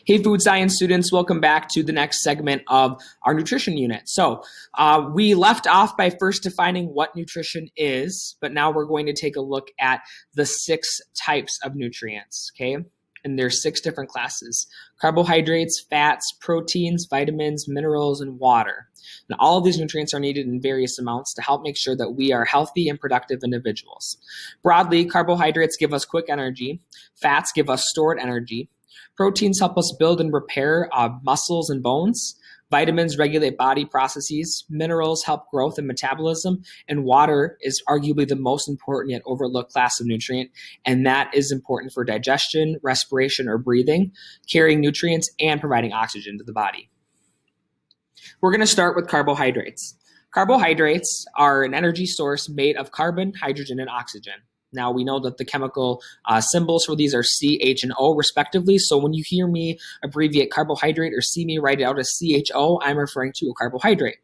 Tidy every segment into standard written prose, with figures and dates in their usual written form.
Hey, food science students, welcome back to the next segment of our nutrition unit. So we left off by first defining what nutrition is, but now we're going to take a look at the 6 types of nutrients, okay? And there's 6 different classes: carbohydrates, fats, proteins, vitamins, minerals, and water. And all of these nutrients are needed in various amounts to help make sure that we are healthy and productive individuals. Broadly, carbohydrates give us quick energy, fats give us stored energy, proteins help us build and repair muscles and bones. Vitamins regulate body processes. Minerals help growth and metabolism. And water is arguably the most important yet overlooked class of nutrient. And that is important for digestion, respiration, or breathing, carrying nutrients, and providing oxygen to the body. We're going to start with carbohydrates. Carbohydrates are an energy source made of carbon, hydrogen, and oxygen. Now, we know that the chemical symbols for these are C, H, and O respectively. So when you hear me abbreviate carbohydrate or see me write it out as CHO, I'm referring to a carbohydrate.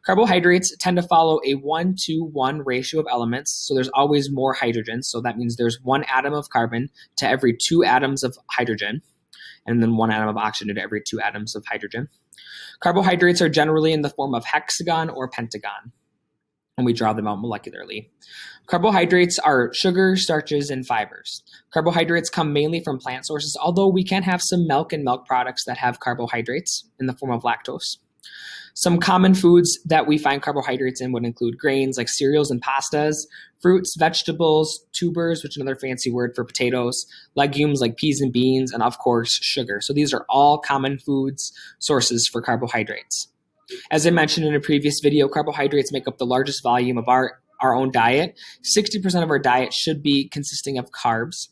Carbohydrates tend to follow a 1-to-1 ratio of elements. So there's always more hydrogen. So that means there's 1 atom of carbon to every 2 atoms of hydrogen, and then 1 atom of oxygen to every 2 atoms of hydrogen. Carbohydrates are generally in the form of hexagon or pentagon, and we draw them out molecularly. Carbohydrates are sugar, starches, and fibers. Carbohydrates come mainly from plant sources, although we can have some milk and milk products that have carbohydrates in the form of lactose. Some common foods that we find carbohydrates in would include grains like cereals and pastas, fruits, vegetables, tubers, which is another fancy word for potatoes, legumes like peas and beans, and of course, sugar. So these are all common foods sources for carbohydrates. As I mentioned in a previous video, carbohydrates make up the largest volume of our own diet. 60% of our diet should be consisting of carbs.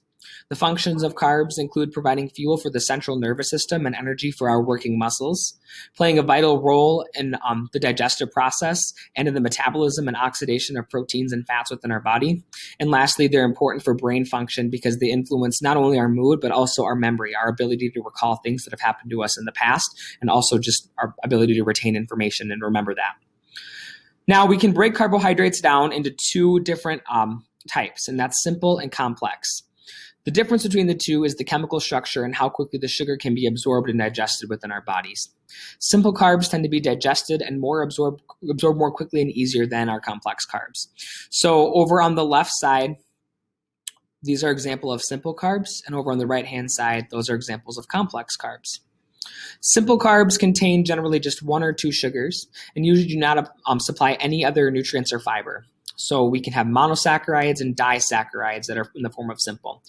The functions of carbs include providing fuel for the central nervous system and energy for our working muscles, playing a vital role in the digestive process and in the metabolism and oxidation of proteins and fats within our body. And lastly, they're important for brain function because they influence not only our mood, but also our memory, our ability to recall things that have happened to us in the past, and also just our ability to retain information and remember that. Now, we can break carbohydrates down into 2 different types, and that's simple and complex. The difference between the 2 is the chemical structure and how quickly the sugar can be absorbed and digested within our bodies. Simple carbs tend to be digested and absorbed more quickly and easier than our complex carbs. So over on the left side, these are examples of simple carbs, and over on the right-hand side, those are examples of complex carbs. Simple carbs contain generally just 1 or 2 sugars and usually do not supply any other nutrients or fiber. So we can have monosaccharides and disaccharides that are in the form of simple.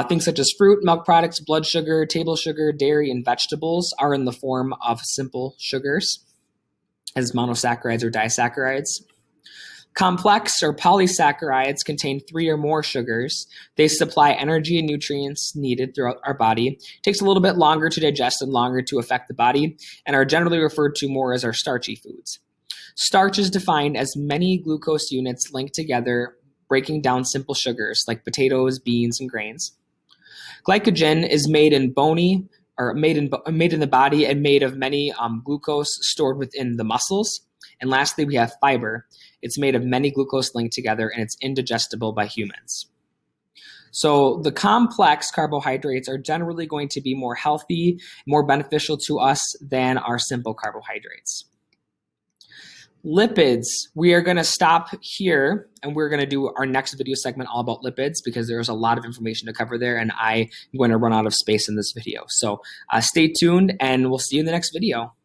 Things such as fruit, milk products, blood sugar, table sugar, dairy, and vegetables are in the form of simple sugars as monosaccharides or disaccharides. Complex or polysaccharides contain 3 or more sugars. They supply energy and nutrients needed throughout our body. It takes a little bit longer to digest and longer to affect the body, and are generally referred to more as our starchy foods. Starch is defined as many glucose units linked together, breaking down simple sugars like potatoes, beans, and grains. Glycogen is made in the body and made of many glucose stored within the muscles. And lastly, we have fiber. It's made of many glucose linked together, and it's indigestible by humans. So the complex carbohydrates are generally going to be more healthy, more beneficial to us than our simple carbohydrates. Lipids, we are going to stop here, and we're going to do our next video segment all about lipids because there's a lot of information to cover there, and I'm going to run out of space in this video. So stay tuned, and we'll see you in the next video.